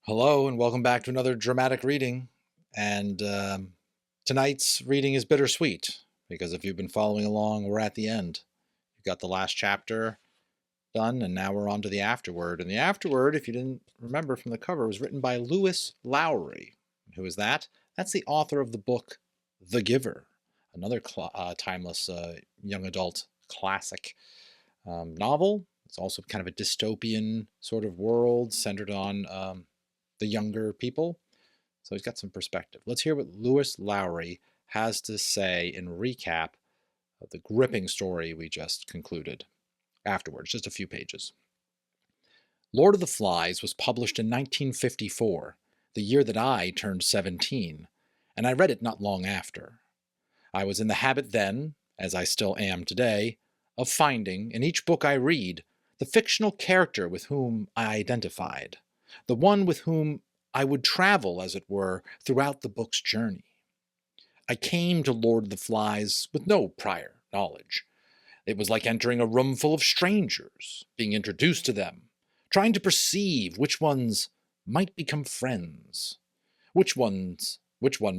Hello, and welcome back to another dramatic reading. And tonight's reading is bittersweet because if you've been following along, we're at the end. We've got the last chapter done, and now we're on to the afterword. And the afterword, if you didn't remember from the cover, was written by Lois Lowry. Who is that? That's the author of the book The Giver, another timeless young adult classic novel. It's also kind of a dystopian sort of world centered on the younger people. So he's got some perspective. Let's hear what Lois Lowry has to say in recap of the gripping story we just concluded. Afterwards, just a few pages. Lord of the Flies was published in 1954, the year that I turned 17, and I read it not long after. I was in the habit then, as I still am today, of finding, in each book I read, the fictional character with whom I identified, the one with whom I would travel, as it were, throughout the book's journey. I came to Lord of the Flies with no prior knowledge. It was like entering a room full of strangers, being introduced to them, trying to perceive which ones might become friends, which one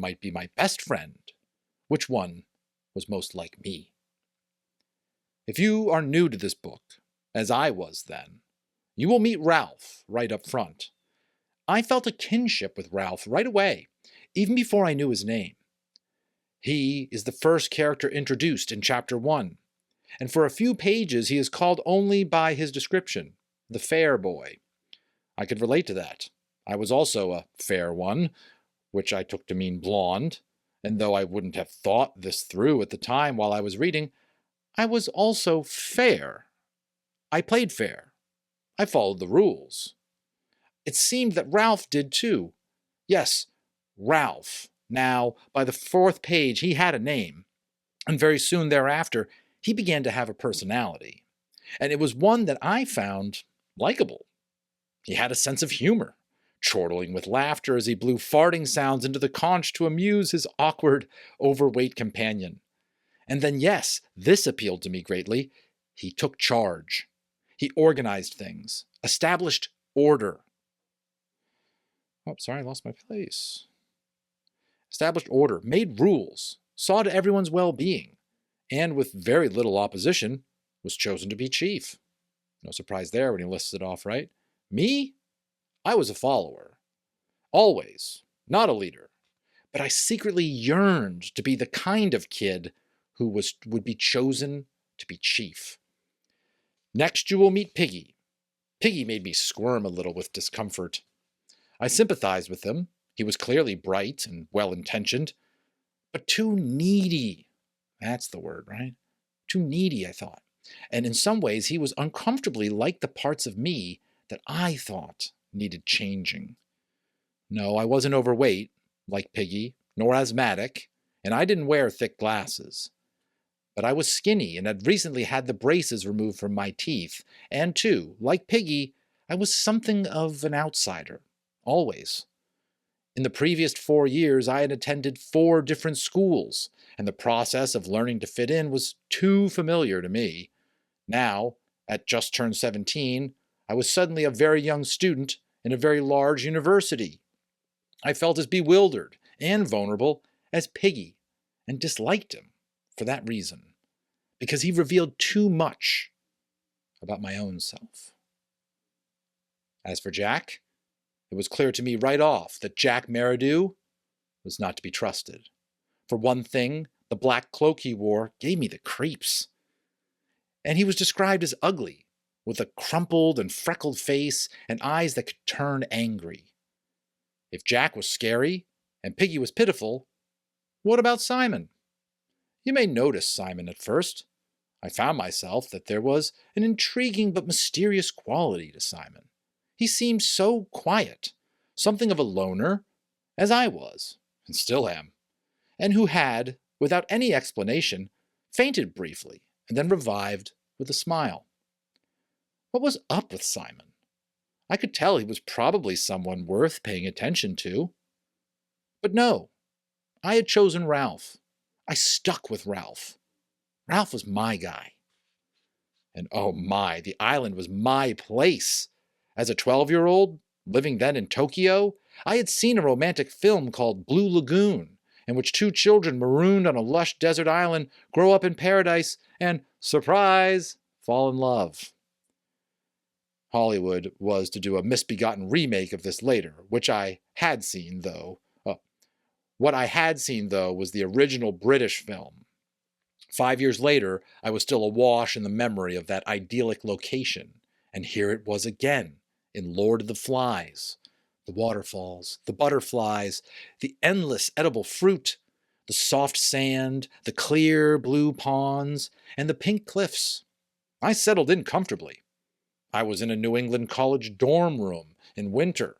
might be my best friend, which one was most like me. If you are new to this book, as I was then, you will meet Ralph right up front. I felt a kinship with Ralph right away, even before I knew his name. He is the first character introduced in Chapter 1, and for a few pages he is called only by his description, the fair boy. I could relate to that. I was also a fair one, which I took to mean blonde, and though I wouldn't have thought this through at the time while I was reading, I was also fair. I played fair. I followed the rules. It seemed that Ralph did too. Yes, Ralph. Now, by the fourth page, he had a name, and very soon thereafter, he began to have a personality. And it was one that I found likable. He had a sense of humor, chortling with laughter as he blew farting sounds into the conch to amuse his awkward, overweight companion. And then, yes, this appealed to me greatly. He took charge. He organized things, established order. Oh, sorry, I lost my place. Established order, made rules, saw to everyone's well-being, and with very little opposition, was chosen to be chief. No surprise there when he lists it off, right? Me? I was a follower. Always. Not a leader. But I secretly yearned to be the kind of kid who would be chosen to be chief. Next you will meet Piggy. Piggy made me squirm a little with discomfort. I sympathized with him. He was clearly bright and well-intentioned, but too needy. That's the word, right? Too needy, I thought. And in some ways, he was uncomfortably like the parts of me that I thought needed changing. No, I wasn't overweight, like Piggy, nor asthmatic, and I didn't wear thick glasses. But I was skinny and had recently had the braces removed from my teeth, and too, like Piggy, I was something of an outsider, always. In the previous 4 years, I had attended 4 different schools, and the process of learning to fit in was too familiar to me. Now, at just turned 17, I was suddenly a very young student in a very large university. I felt as bewildered and vulnerable as Piggy, and disliked him for that reason, because he revealed too much about my own self. As for Jack, it was clear to me right off that Jack Merridew was not to be trusted. For one thing, the black cloak he wore gave me the creeps. And he was described as ugly, with a crumpled and freckled face and eyes that could turn angry. If Jack was scary and Piggy was pitiful, what about Simon? You may notice Simon at first. I found myself that there was an intriguing but mysterious quality to Simon. He seemed so quiet, something of a loner, as I was, and still am, and who had, without any explanation, fainted briefly and then revived with a smile. What was up with Simon? I could tell he was probably someone worth paying attention to. But no, I had chosen Ralph. I stuck with Ralph. Ralph was my guy. And oh my, the island was my place. As a 12-year-old, Living then in Tokyo, I had seen a romantic film called Blue Lagoon, in which two children marooned on a lush desert island grow up in paradise and, surprise, fall in love. Hollywood was to do a misbegotten remake of this later, which I had seen, though. What I had seen, though, was the original British film. 5 years later, I was still awash in the memory of that idyllic location, and here it was again, in Lord of the Flies. The waterfalls, the butterflies, the endless edible fruit, the soft sand, the clear blue ponds, and the pink cliffs. I settled in comfortably. I was in a New England college dorm room in winter,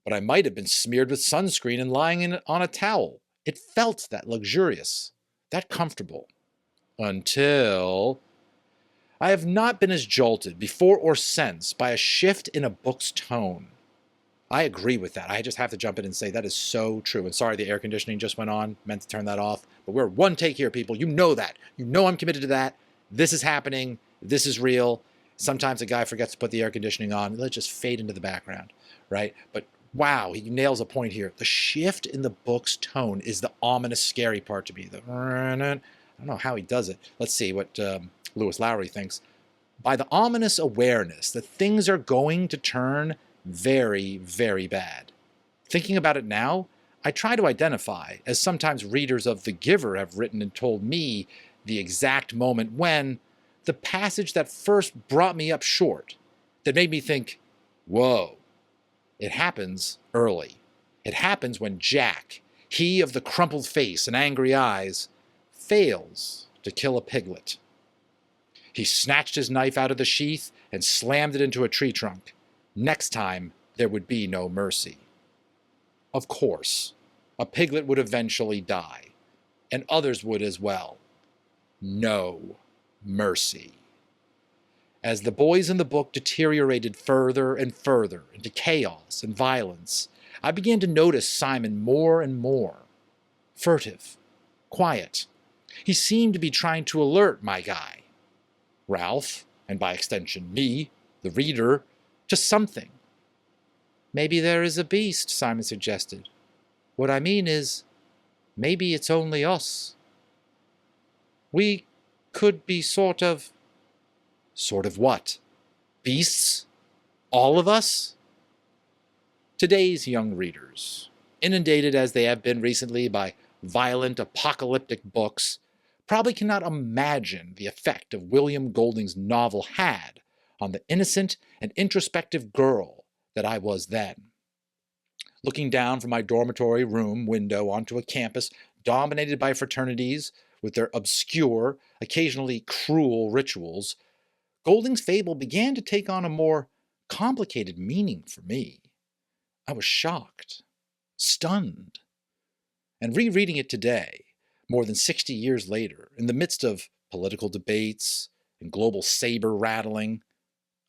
but I might have been smeared with sunscreen and lying on a towel. It felt that luxurious, that comfortable. Until I have not been as jolted before or since by a shift in a book's tone. I agree with that. I just have to jump in and say that is so true. And sorry, the air conditioning just went on. Meant to turn that off. But we're one take here, people. You know that. You know I'm committed to that. This is happening. This is real. Sometimes a guy forgets to put the air conditioning on. Let it just fade into the background, right? But wow, he nails a point here. The shift in the book's tone is the ominous, scary part to me. I don't know how he does it. Let's see what Lois Lowry thinks. By the ominous awareness that things are going to turn very, very bad. Thinking about it now, I try to identify, as sometimes readers of The Giver have written and told me, the exact moment when the passage that first brought me up short, that made me think, whoa, it happens early. It happens when Jack, he of the crumpled face and angry eyes, fails to kill a piglet. He snatched his knife out of the sheath and slammed it into a tree trunk. Next time, there would be no mercy. Of course, a piglet would eventually die, and others would as well. No mercy. As the boys in the book deteriorated further and further into chaos and violence, I began to notice Simon more and more. Furtive, quiet. He seemed to be trying to alert my guy, Ralph, and by extension me, the reader, to something. Maybe there is a beast, Simon suggested. What I mean is, maybe it's only us. We could be sort of... Sort of what? Beasts? All of us? Today's young readers, inundated as they have been recently by violent apocalyptic books, probably cannot imagine the effect of Willian Golding's novel had on the innocent and introspective girl that I was then. Looking down from my dormitory room window onto a campus dominated by fraternities with their obscure, occasionally cruel rituals, Golding's fable began to take on a more complicated meaning for me. I was shocked, stunned, and rereading it today, more than 60 years later, in the midst of political debates and global saber rattling,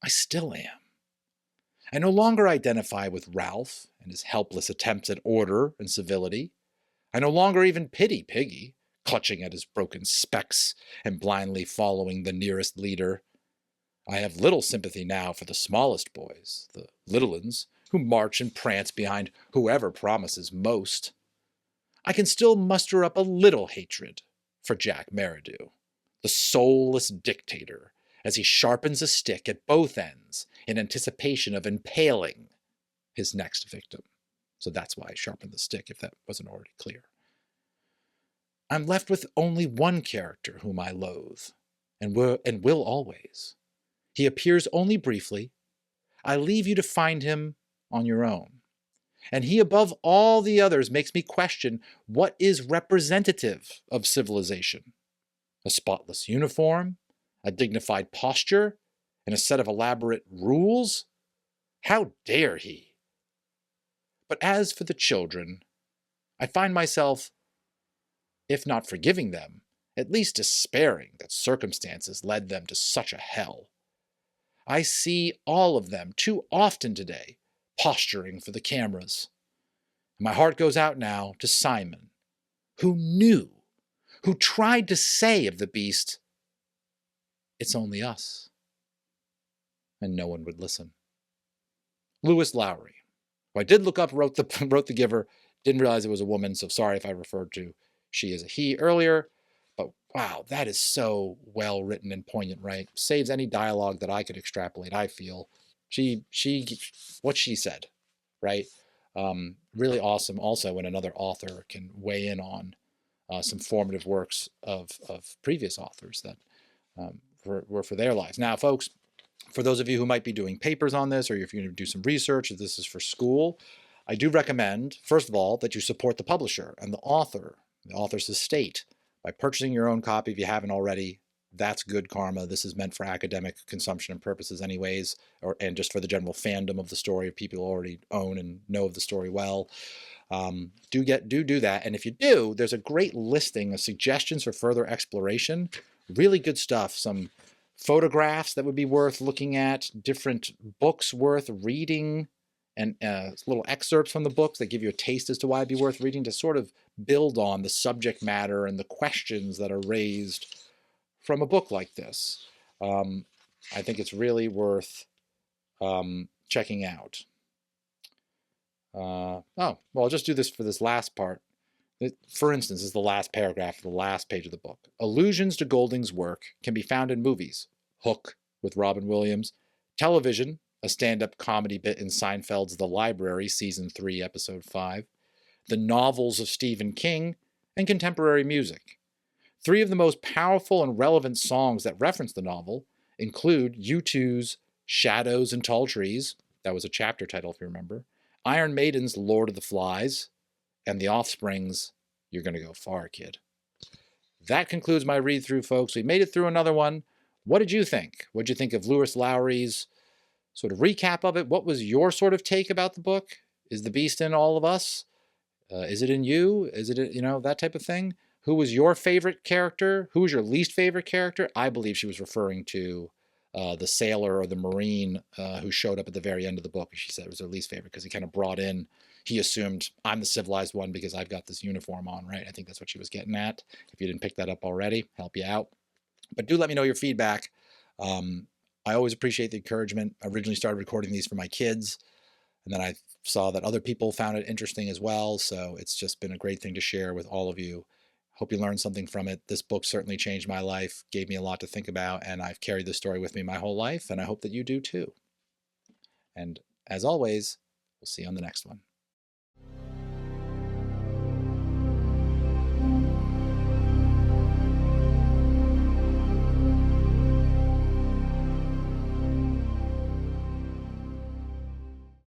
I still am. I no longer identify with Ralph and his helpless attempts at order and civility. I no longer even pity Piggy, clutching at his broken specs and blindly following the nearest leader. I have little sympathy now for the smallest boys, the little uns, who march and prance behind whoever promises most. I can still muster up a little hatred for Jack Merridew, the soulless dictator, as he sharpens a stick at both ends in anticipation of impaling his next victim. So that's why I sharpened the stick, if that wasn't already clear. I'm left with only one character whom I loathe, and will always. He appears only briefly. I leave you to find him on your own. And he, above all the others, makes me question what is representative of civilization. A spotless uniform, a dignified posture, and a set of elaborate rules? How dare he? But as for the children, I find myself, if not forgiving them, at least despairing that circumstances led them to such a hell. I see all of them too often today, posturing for the cameras. My heart goes out now to Simon, who knew, who tried to say of the beast, "It's only us." And no one would listen. Lois Lowry. I did look up, wrote the giver, didn't realize it was a woman, so sorry if I referred to she as a he earlier. But wow, that is so well written and poignant, right? Saves any dialogue that I could extrapolate, I feel. What she said, right? Really awesome also when another author can weigh in on some formative works of previous authors that were for their lives. Now, folks, for those of you who might be doing papers on this, or if you're going to do some research, if this is for school, I do recommend, first of all, that you support the publisher and the author's estate, by purchasing your own copy if you haven't already. That's good karma. This is meant for academic consumption and purposes anyways, and just for the general fandom of the story of people who already own and know of the story well. Do that. And if you do, there's a great listing of suggestions for further exploration. Really good stuff. Some photographs that would be worth looking at, different books worth reading, and little excerpts from the books that give you a taste as to why it'd be worth reading, to sort of build on the subject matter and the questions that are raised from a book like this. I think it's really worth checking out. I'll just do this for this last part. For instance, this is the last paragraph of the last page of the book. Allusions to Golding's work can be found in movies: Hook with Robin Williams, television, a stand-up comedy bit in Seinfeld's The Library, Season 3, Episode 5, the novels of Stephen King, and contemporary music. 3 of the most powerful and relevant songs that reference the novel include U2's Shadows and Tall Trees, that was a chapter title if you remember, Iron Maiden's Lord of the Flies, and The Offspring's You're Gonna Go Far, Kid. That concludes my read-through, folks. We made it through another one. What did you think? What did you think of Lois Lowry's sort of recap of it? What was your sort of take about the book? Is the beast in all of us? Is it in you? Is it, that type of thing? Who was your favorite character? Who was your least favorite character? I believe she was referring to the sailor or the Marine who showed up at the very end of the book. She said it was her least favorite because he kind of brought in, he assumed I'm the civilized one because I've got this uniform on, right? I think that's what she was getting at. If you didn't pick that up already, help you out. But do let me know your feedback. I always appreciate the encouragement. I originally started recording these for my kids, and then I saw that other people found it interesting as well. So it's just been a great thing to share with all of you. Hope you learned something from it. This book certainly changed my life, gave me a lot to think about, and I've carried this story with me my whole life, and I hope that you do too. And as always, we'll see you on the next one.